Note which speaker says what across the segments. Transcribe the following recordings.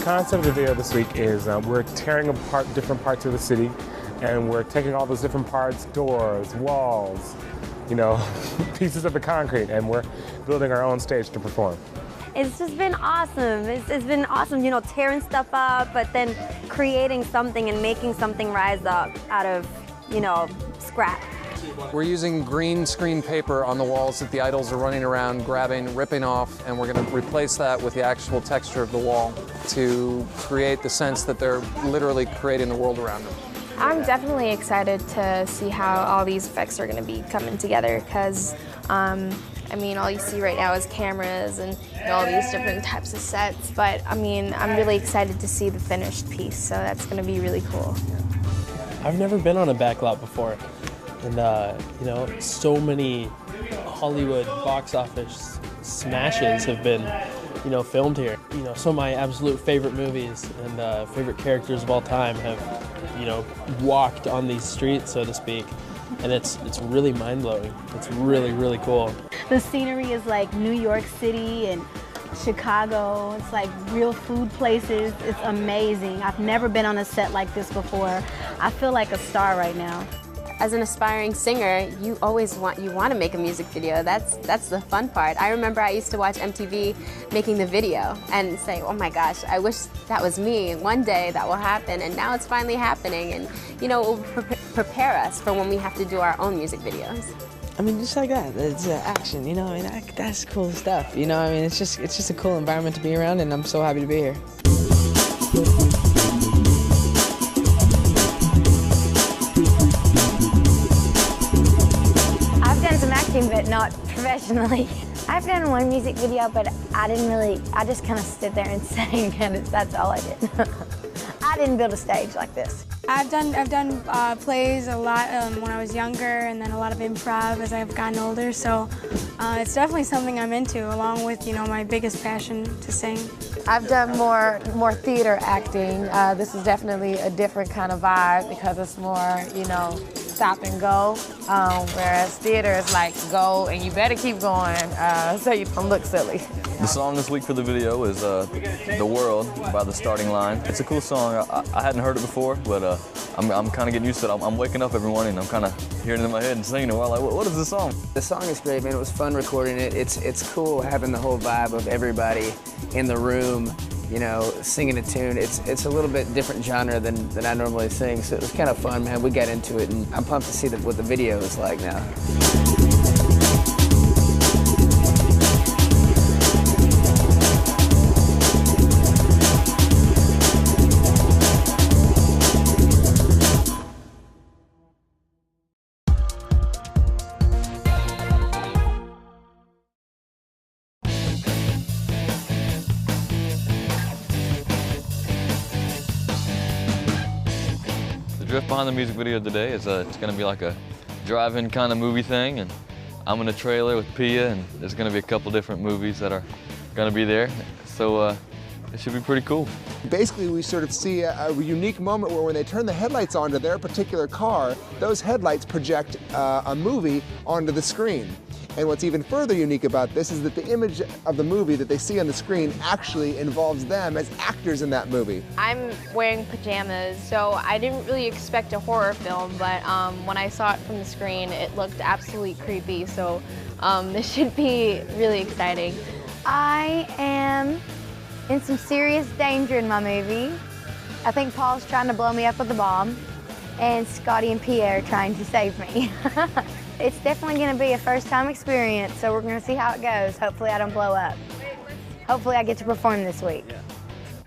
Speaker 1: The concept of the video this week is we're tearing apart different parts of the city, and we're taking all those different parts, doors, walls, you know, pieces of the concrete, and we're building our own stage to perform.
Speaker 2: It's just been awesome. It's been awesome, you know, tearing stuff up, but then creating something and making something rise up out of, you know, scrap.
Speaker 3: We're using green screen paper on the walls that the idols are running around, grabbing, ripping off, and we're going to replace that with the actual texture of the wall to create the sense that they're literally creating the world around them.
Speaker 4: I'm definitely excited to see how all these effects are going to be coming together because, I mean, all you see right now is cameras and all these different types of sets, but I mean, I'm really excited to see the finished piece, so that's going to be really cool.
Speaker 5: I've never been on a backlot before. And, you know, so many Hollywood box office smashes have been, you know, filmed here. You know, some of my absolute favorite movies and favorite characters of all time have, you know, walked on these streets, so to speak. And it's really mind-blowing. It's really, really cool.
Speaker 6: The scenery is like New York City and Chicago. It's like real food places. It's amazing. I've never been on a set like this before. I feel like a star right now.
Speaker 7: As an aspiring singer, you always want to make a music video. That's the fun part. I remember I used to watch MTV making the video and say, oh my gosh, I wish that was me. One day that will happen, and now it's finally happening. And you know, it will prepare us for when we have to do our own music videos.
Speaker 8: I mean, just like that. It's action, you know. I mean, that's cool stuff. You know, I mean, it's just a cool environment to be around, and I'm so happy to be here.
Speaker 2: But not professionally. I've done one music video, but I just kind of stood there and sang, and that's all I did. I didn't build a stage like this.
Speaker 9: I've done plays a lot when I was younger, and then a lot of improv as I've gotten older, so it's definitely something I'm into, along with, you know, my biggest passion to sing.
Speaker 10: I've done more theater acting. This is definitely a different kind of vibe because it's more, you know, stop and go, whereas theater is like go and you better keep going so you don't look silly.
Speaker 11: The song this week for the video is The World by The Starting Line. It's a cool song. I hadn't heard it before, but I'm kind of getting used to it. I'm waking up every morning and I'm kind of hearing it in my head and singing it while like, what is this song?
Speaker 8: The song is great, man. It was fun recording it. It's cool having the whole vibe of everybody in the room, you know, singing a tune. It's a little bit different genre than I normally sing, so it was kind of fun, man. We got into it, and I'm pumped to see what the video is like now.
Speaker 11: The drift behind the music video today is it's going to be like a drive-in kind of movie thing, and I'm in a trailer with Thia, and there's going to be a couple different movies that are going to be there, so it should be pretty cool.
Speaker 12: Basically, we sort of see a unique moment where when they turn the headlights onto their particular car, those headlights project a movie onto the screen. And what's even further unique about this is that the image of the movie that they see on the screen actually involves them as actors in that movie.
Speaker 4: I'm wearing pajamas, so I didn't really expect a horror film, but when I saw it from the screen, it looked absolutely creepy, so this should be really exciting.
Speaker 2: I am in some serious danger in my movie. I think Paul's trying to blow me up with a bomb, and Scotty and Pierre are trying to save me. It's definitely going to be a first-time experience, so we're going to see how it goes. Hopefully I don't blow up. Hopefully I get to perform this week.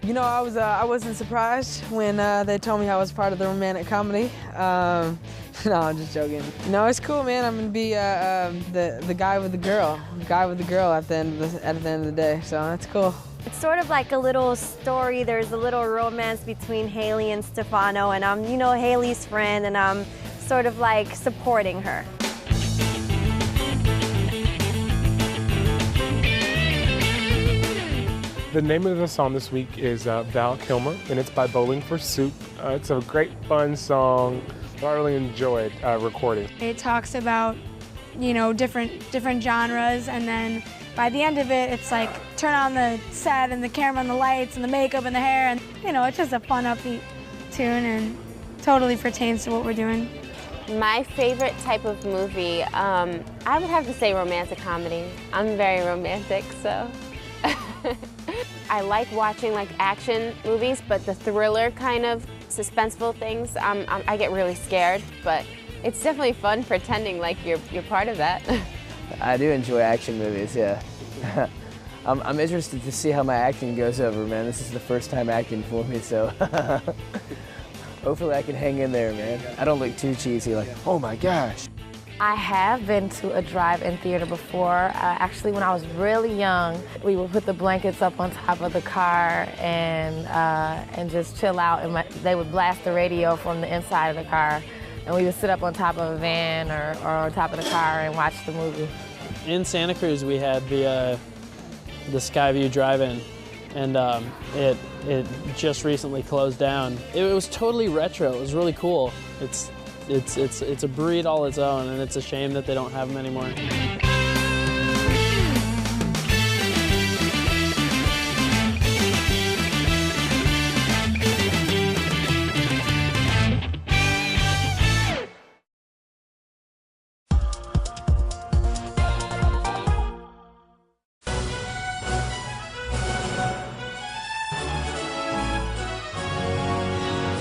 Speaker 8: You know, I wasn't surprised when they told me I was part of the romantic comedy. No, I'm just joking. No, it's cool, man. I'm gonna be the guy with the girl, at the end of the day. So that's cool.
Speaker 2: It's sort of like a little story. There's a little romance between Haley and Stefano, and I'm, you know, Haley's friend, and I'm sort of like supporting her.
Speaker 1: The name of the song this week is Val Kilmer, and it's by Bowling for Soup. It's a great, fun song. I really enjoyed recording.
Speaker 9: It talks about, you know, different genres, and then by the end of it, it's like turn on the set and the camera and the lights and the makeup and the hair, and you know, it's just a fun, upbeat tune and totally pertains to what we're doing.
Speaker 7: My favorite type of movie, I would have to say romantic comedy. I'm very romantic, so. I like watching like action movies, but the thriller kind of suspenseful things, I get really scared, but it's definitely fun pretending like you're part of that.
Speaker 8: I do enjoy action movies, yeah. I'm interested to see how my acting goes over, man. This is the first time acting for me, so hopefully I can hang in there, man. I don't look too cheesy, like, oh my gosh.
Speaker 10: I have been to a drive-in theater before. Actually, when I was really young, we would put the blankets up on top of the car and just chill out. And they would blast the radio from the inside of the car, and we would sit up on top of a van or on top of the car and watch the movie.
Speaker 5: In Santa Cruz, we had the Skyview Drive-In, and it just recently closed down. It was totally retro. It was really cool. It's a breed all its own, and it's a shame that they don't have them anymore.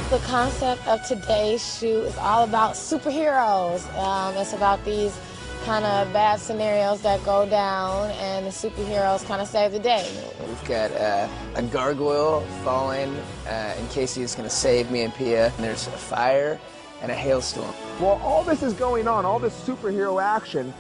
Speaker 10: The concept of today's shoot is all about superheroes. It's about these kind of bad scenarios that go down, and the superheroes kind of save the day.
Speaker 8: We've got a gargoyle falling in case he's going to save me and Pia. And there's a fire and a hailstorm.
Speaker 12: While all this is going on, all this superhero action,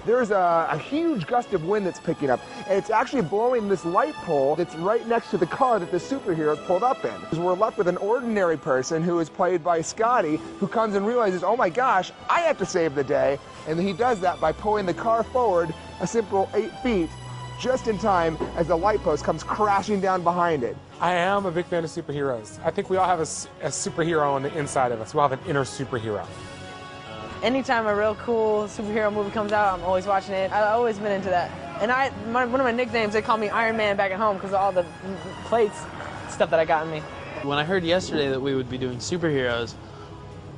Speaker 12: there's a huge gust of wind that's picking up, and it's actually blowing this light pole that's right next to the car that the superheroes pulled up in. We're left with an ordinary person who is played by Scotty, who comes and realizes, oh my gosh, I have to save the day, and he does that by pulling the car forward a simple 8 feet, just in time as the light post comes crashing down behind it.
Speaker 1: I am a big fan of superheroes. I think we all have a superhero on the inside of us. We all have an inner superhero.
Speaker 13: Anytime a real cool superhero movie comes out, I'm always watching it. I've always been into that. And one of my nicknames, they call me Iron Man back at home because of all the plates, stuff that I got in me.
Speaker 5: When I heard yesterday that we would be doing superheroes,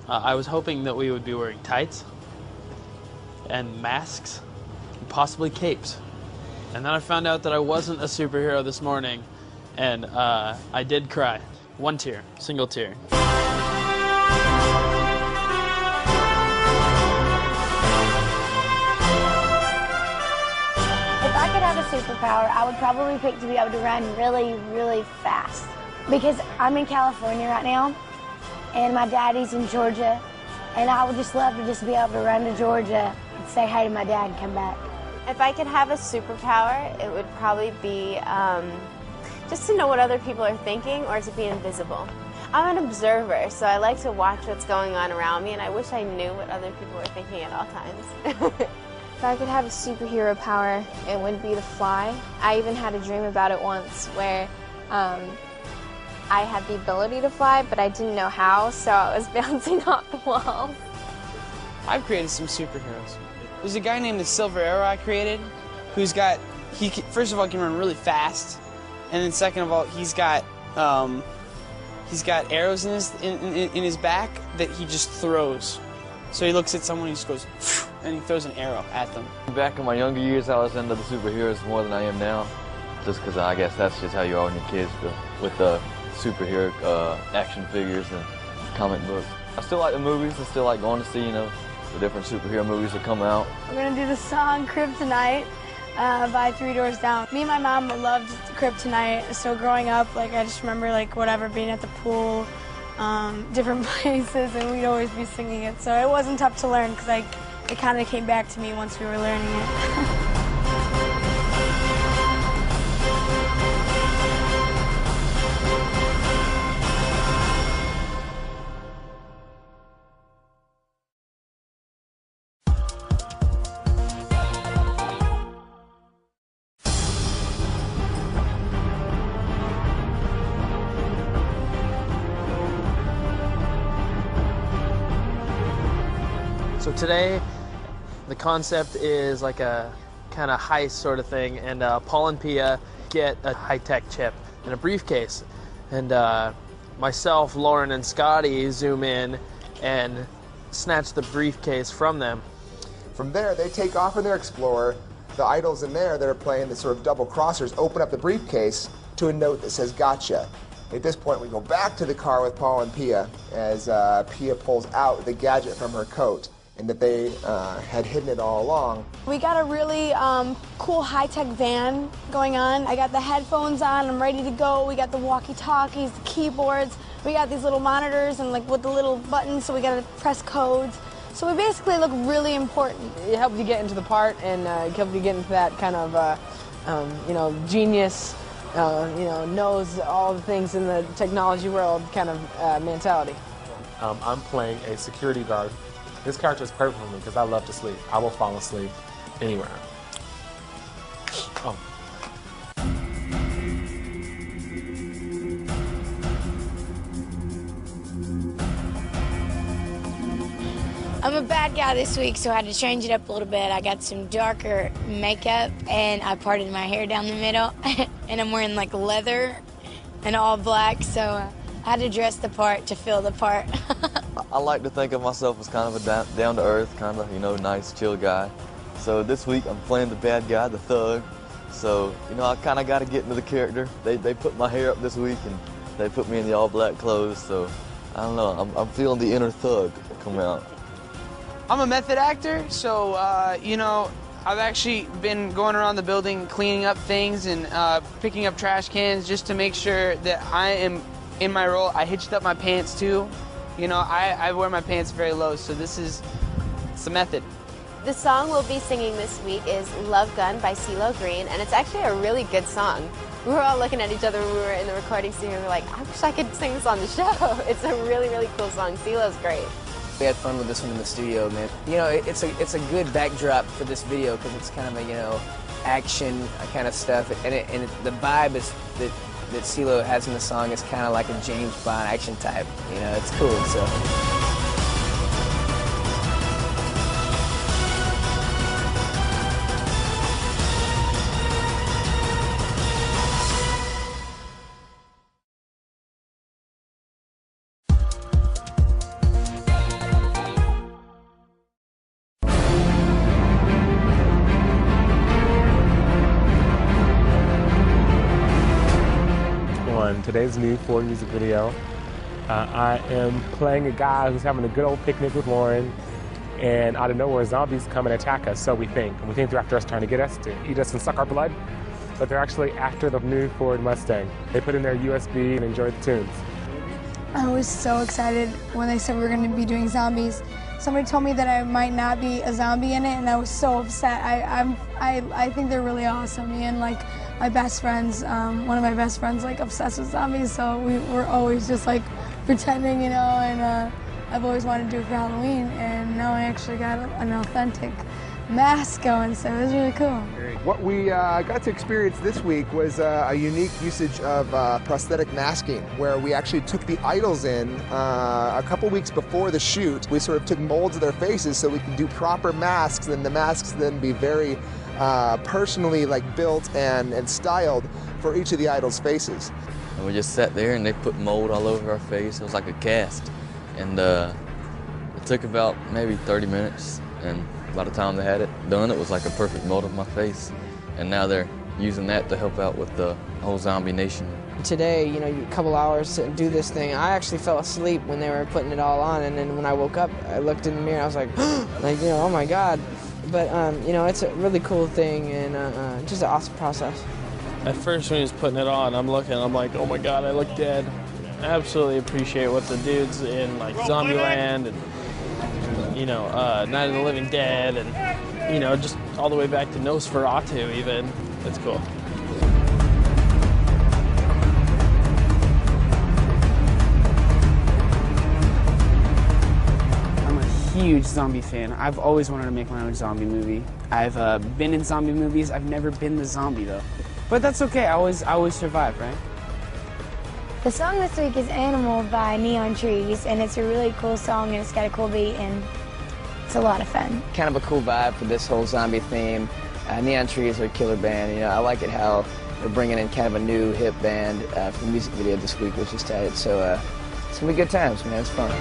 Speaker 5: I was hoping that we would be wearing tights and masks and possibly capes. And then I found out that I wasn't a superhero this morning, and I did cry. 1 tear, single tear.
Speaker 2: If I could have a superpower, I would probably pick to be able to run really, really fast. Because I'm in California right now, and my daddy's in Georgia, and I would just love to just be able to run to Georgia and say hi to my dad and come back.
Speaker 7: If I could have a superpower, it would probably be just to know what other people are thinking or to be invisible. I'm an observer, so I like to watch what's going on around me, and I wish I knew what other people were thinking at all times.
Speaker 4: If I could have a superhero power, it would be to fly. I even had a dream about it once where I had the ability to fly, but I didn't know how, so I was bouncing off the walls.
Speaker 13: I've created some superheroes. There's a guy named the Silver Arrow I created, who's got, first of all, can run really fast, and then second of all, he's got arrows in his back that he just throws. So he looks at someone, he just goes, and he throws an arrow at them.
Speaker 11: Back in my younger years, I was into the superheroes more than I am now, just because I guess that's just how you are when you're kids, with the superhero action figures and comic books. I still like the movies. I still like going to see, the different superhero movies that come out.
Speaker 9: We're gonna do the song Kryptonite by 3 Doors Down. Me and my mom loved Kryptonite, so growing up, I just remember being at the pool, different places, and we'd always be singing it. So it wasn't tough to learn because it kind of came back to me once we were learning it.
Speaker 5: So today, the concept is like a kind of heist sort of thing, and Paul and Thia get a high-tech chip in a briefcase, and myself, Lauren, and Scotty zoom in and snatch the briefcase from them.
Speaker 12: From there, they take off in their Explorer. The idols in there that are playing the sort of double crossers open up the briefcase to a note that says "Gotcha." At this point, we go back to the car with Paul and Thia as Thia pulls out the gadget from her coat, and that they had hidden it all along.
Speaker 9: We got a really cool high-tech van going on. I got the headphones on, I'm ready to go. We got the walkie-talkies, the keyboards. We got these little monitors and like with the little buttons, so we got to press codes. So we basically look really important.
Speaker 13: It helped you get into the part, and it helped you get into that kind of, genius, knows all the things in the technology world kind of mentality.
Speaker 1: I'm playing a security guard. This character is perfect for me because I love to sleep. I will fall asleep anywhere. Oh.
Speaker 14: I'm a bad guy this week, so I had to change it up a little bit. I got some darker makeup, and I parted my hair down the middle, and I'm wearing like leather and all black, so I had to dress the part to fill the part.
Speaker 11: I like to think of myself as kind of a down-to-earth, kind of, nice, chill guy. So this week I'm playing the bad guy, the thug. So, I kind of got to get into the character. They put my hair up this week, and they put me in the all-black clothes, so I don't know. I'm feeling the inner thug come out.
Speaker 15: I'm a method actor, so, I've actually been going around the building cleaning up things and picking up trash cans just to make sure that I am in my role. I hitched up my pants, too. I wear my pants very low, so it's a method.
Speaker 7: The song we'll be singing this week is Love Gun by CeeLo Green, and it's actually a really good song. We were all looking at each other when we were in the recording studio, and we were like, I wish I could sing this on the show. It's a really, really cool song. CeeLo's great.
Speaker 8: We had fun with this one in the studio, man. It's a good backdrop for this video because it's kind of a, action kind of stuff, and the vibe is that CeeLo has in the song is kind of like a James Bond action type. It's cool. So.
Speaker 1: Today's new Ford music video. I am playing a guy who's having a good old picnic with Lauren, and out of nowhere zombies come and attack us, so we think. And we think they're after us, trying to get us to eat us and suck our blood, but they're actually after the new Ford Mustang. They put in their USB and enjoyed the tunes.
Speaker 9: I was so excited when they said we were going to be doing zombies. Somebody told me that I might not be a zombie in it, and I was so upset. I think they're really awesome. Me and like my best friends, one of my best friends, like obsessed with zombies, so we were always just like pretending, and I've always wanted to do it for Halloween, and now I actually got an authentic mask going, so it was really cool.
Speaker 12: What we got to experience this week was a unique usage of prosthetic masking, where we actually took the idols in a couple weeks before the shoot. We sort of took molds of their faces so we could do proper masks, and the masks then be very personally built and styled for each of the idols' faces.
Speaker 11: And we just sat there and they put mold all over our face. It was like a cast. And it took about maybe 30 minutes, and by the time they had it done, it was like a perfect mold of my face. And now they're using that to help out with the whole zombie nation.
Speaker 13: Today, a couple hours to do this thing. I actually fell asleep when they were putting it all on, and then when I woke up, I looked in the mirror, I was like, oh my God. But, it's a really cool thing, and just an awesome process.
Speaker 5: At first, when he was putting it on, I'm like, oh my God, I look dead. I absolutely appreciate what the dudes in Zombieland and Night of the Living Dead and just all the way back to Nosferatu even. It's cool.
Speaker 16: I'm a huge zombie fan. I've always wanted to make my own zombie movie. I've been in zombie movies. I've never been the zombie though. But that's okay. I always survive, right?
Speaker 2: The song this week is Animal by Neon Trees, and it's a really cool song, and it's got a cool beat, and it's a lot of fun.
Speaker 8: Kind of a cool vibe for this whole zombie theme. Neon Trees are a killer band. You know, I like it how they're bringing in kind of a new hip band for the music video this week, which is tight. So it's gonna be good times, man. It's fun.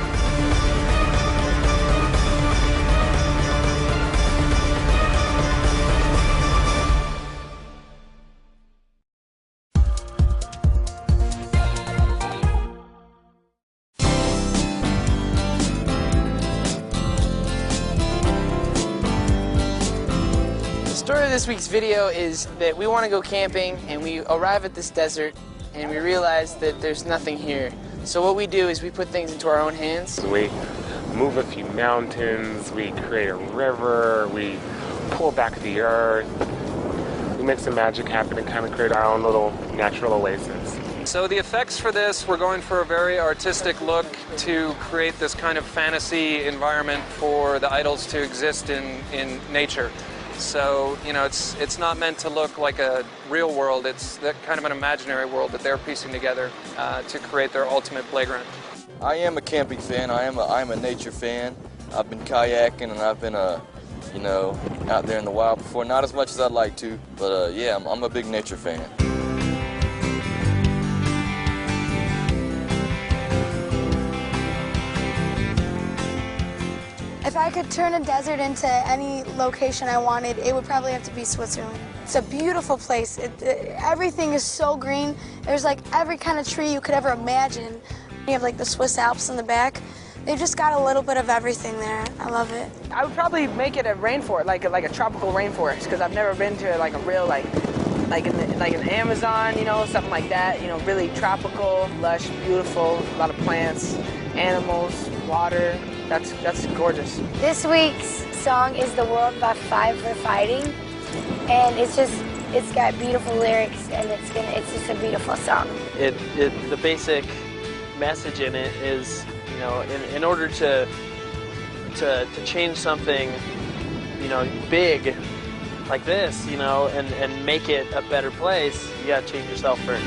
Speaker 15: The story of this week's video is that we want to go camping and we arrive at this desert and we realize that there's nothing here. So what we do is we put things into our own hands.
Speaker 1: We move a few mountains, we create a river, we pull back the earth, we make some magic happen and kind of create our own little natural oasis.
Speaker 3: So the effects for this, we're going for a very artistic look to create this kind of fantasy environment for the idols to exist in nature. So, you know, it's not meant to look like a real world. It's that kind of an imaginary world that they're piecing together to create their ultimate playground.
Speaker 11: I am a camping fan. I am a nature fan. I've been kayaking and I've been, you know, out there in the wild before. Not as much as I'd like to, but yeah, I'm a big nature fan.
Speaker 9: If I could turn a desert into any location I wanted, it would probably have to be Switzerland. It's a beautiful place. Everything is so green. There's like every kind of tree you could ever imagine. You have like the Swiss Alps in the back. They've just got a little bit of everything there. I love it.
Speaker 13: I would probably make it a rainforest, like a tropical rainforest, because I've never been to like a real like an Amazon, you know, something like that. You know, really tropical, lush, beautiful, a lot of plants, animals, water. That's gorgeous.
Speaker 14: This week's song is The World by Five for Fighting, and it's got beautiful lyrics, and it's just a beautiful song.
Speaker 5: The basic message in it is, you know, in order to change something, you know, big like this, you know, and make it a better place, you gotta change yourself first.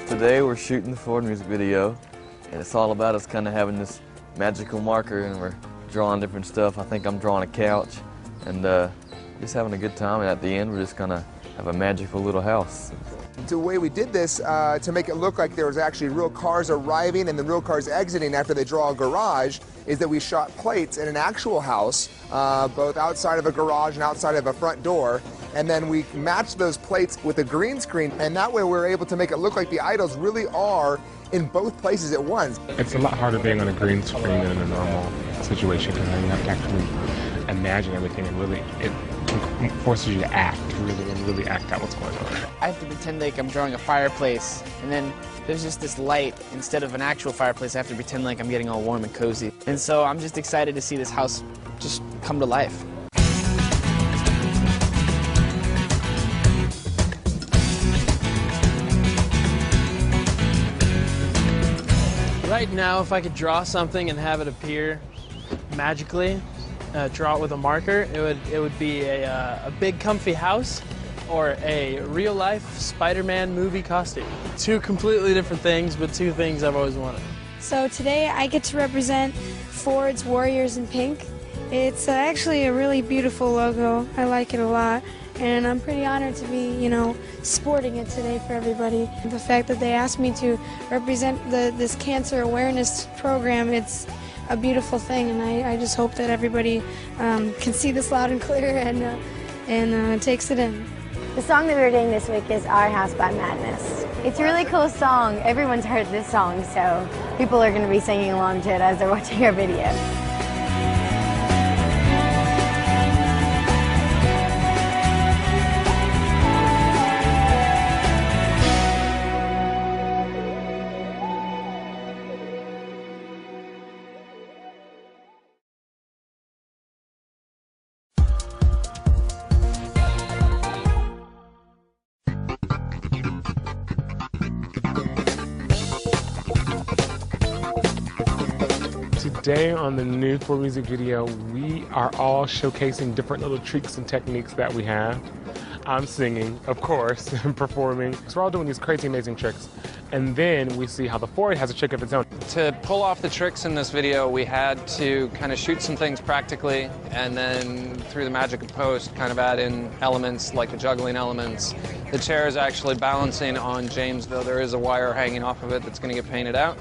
Speaker 11: Today we're shooting the Ford music video, and it's all about us kind of having this magical marker, and we're drawing different stuff. I think I'm drawing a couch, and just having a good time, and at the end we're just gonna have a magical little house.
Speaker 12: The way we did this to make it look like there was actually real cars arriving and then real cars exiting after they draw a garage is that we shot plates in an actual house, both outside of a garage and outside of a front door, and then we matched those plates with a green screen, and that way we were able to make it look like the idols really are in both places at once.
Speaker 1: It's a lot harder being on a green screen than in a normal situation because you have to actually imagine everything, and really it forces you to act, really act out what's going on.
Speaker 13: I have to pretend like I'm drawing a fireplace, and then there's just this light. Instead of an actual fireplace, I have to pretend like I'm getting all warm and cozy. And so I'm just excited to see this house just come to life.
Speaker 5: Right now, if I could draw something and have it appear magically, draw it with a marker, it would be a big comfy house or a real-life Spider-Man movie costume. Two completely different things, but two things I've always wanted.
Speaker 9: So today I get to represent Ford's Warriors in Pink. It's actually a really beautiful logo. I like it a lot, and I'm pretty honored to be, you know, sporting it today for everybody. The fact that they asked me to represent this cancer awareness program, it's a beautiful thing, and I just hope that everybody can see this loud and clear and takes it in.
Speaker 2: The song that we're doing this week is Our House by Madness. It's a really cool song. Everyone's heard this song, so people are going to be singing along to it as they're watching our video.
Speaker 1: Today on the new 4 music video, we are all showcasing different little tricks and techniques that we have. I'm singing, of course, and performing. So we're all doing these crazy, amazing tricks. And then we see how the Ford has a trick of its own.
Speaker 3: To pull off the tricks in this video, we had to kind of shoot some things practically, and then through the magic of post, kind of add in elements like the juggling elements. The chair is actually balancing on James, though there is a wire hanging off of it that's going to get painted out.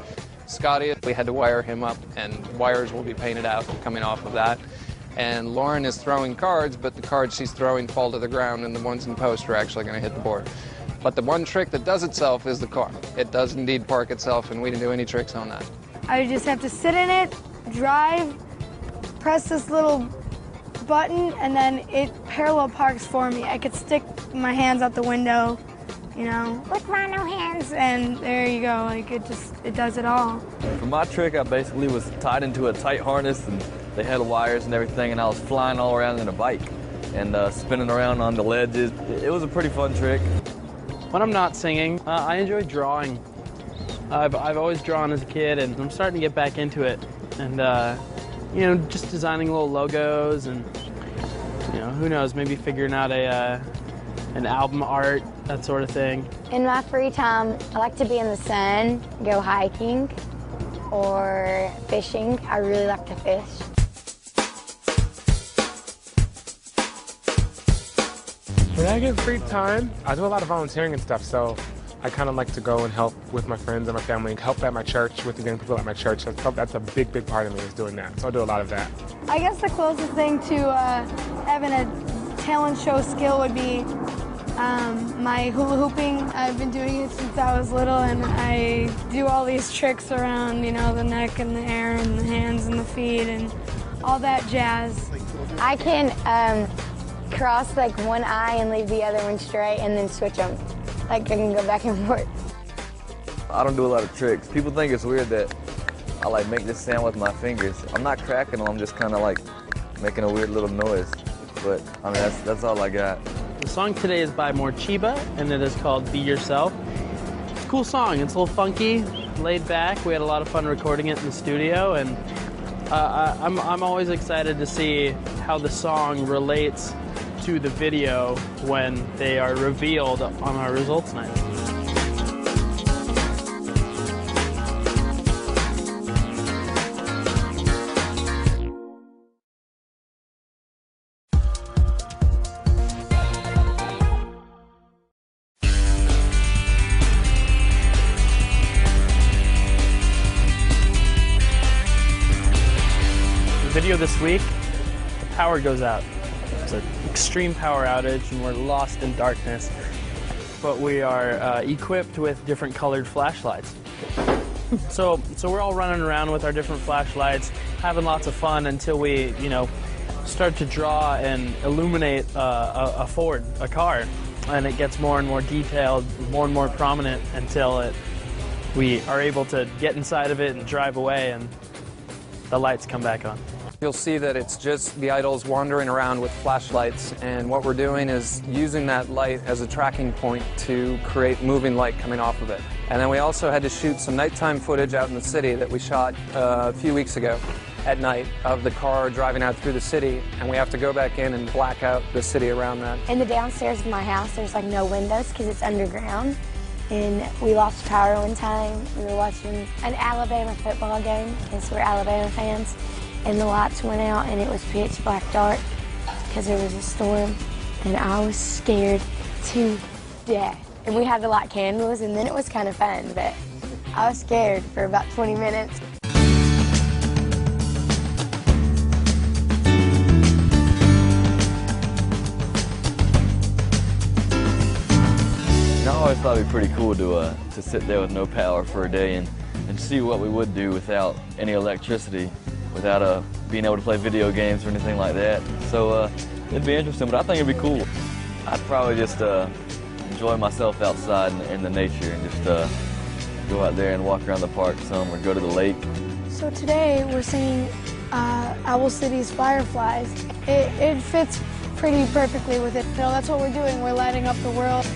Speaker 3: Scotty, we had to wire him up, and wires will be painted out coming off of that. And Lauren is throwing cards, but the cards she's throwing fall to the ground, and the ones in post are actually going to hit the board. But the one trick that does itself is the car. It does indeed park itself, and we didn't do any tricks on that.
Speaker 9: I just have to sit in it, drive, press this little button, and then it parallel parks for me. I could stick my hands out the window, you know, with my no hands, and there you go. Like it does it all.
Speaker 11: For my trick, I basically was tied into a tight harness, and they had wires and everything, and I was flying all around in a bike and spinning around on the ledges. It was a pretty fun trick.
Speaker 5: When I'm not singing, I enjoy drawing. I've always drawn as a kid, and I'm starting to get back into it. And you know, just designing little logos, and you know, who knows, maybe figuring out an album art, that sort of thing.
Speaker 2: In my free time, I like to be in the sun, go hiking or fishing. I really like to fish.
Speaker 1: When I get free time, I do a lot of volunteering and stuff, so I kind of like to go and help with my friends and my family, help at my church with the young people at my church. That's a big, big part of me is doing that, so I do a lot of that.
Speaker 9: I guess the closest thing to having a talent show skill would be my hula hooping. I've been doing it since I was little, and I do all these tricks around, you know, the neck and the air and the hands and the feet and all that jazz.
Speaker 2: I can cross like one eye and leave the other one straight and then switch them. Like I can go back and forth.
Speaker 11: I don't do a lot of tricks. People think it's weird that I like make this sound with my fingers. I'm not cracking them, I'm just kind of like making a weird little noise. But I mean, that's all I got.
Speaker 5: The song today is by Morchiba, and it is called Be Yourself. It's a cool song. It's a little funky, laid back. We had a lot of fun recording it in the studio, and I'm always excited to see how the song relates to the video when they are revealed on our results night. The video this week, the power goes out. It's an extreme power outage and we're lost in darkness, but we are equipped with different colored flashlights. So we're all running around with our different flashlights, having lots of fun until we, you know, start to draw and illuminate a Ford, a car, and it gets more and more detailed, more and more prominent until we are able to get inside of it and drive away and the lights come back on.
Speaker 3: You'll see that it's just the idols wandering around with flashlights, and what we're doing is using that light as a tracking point to create moving light coming off of it. And then we also had to shoot some nighttime footage out in the city that we shot a few weeks ago at night of the car driving out through the city, and we have to go back in and black out the city around that.
Speaker 2: In the downstairs of my house, there's like no windows because it's underground. And we lost power one time. We were watching an Alabama football game because we're Alabama fans. And the lights went out and it was pitch black dark because there was a storm. And I was scared to death. And we had to light candles, and then it was kind of fun, but I was scared for about 20 minutes.
Speaker 11: I always thought it'd be pretty cool to sit there with no power for a day and see what we would do without any electricity, without being able to play video games or anything like that. So it'd be interesting, but I think it'd be cool. I'd probably just enjoy myself outside in the nature and just go out there and walk around the park some or go to the lake.
Speaker 9: So today we're singing Owl City's Fireflies. It fits pretty perfectly with it. So that's what we're doing. We're lighting up the world.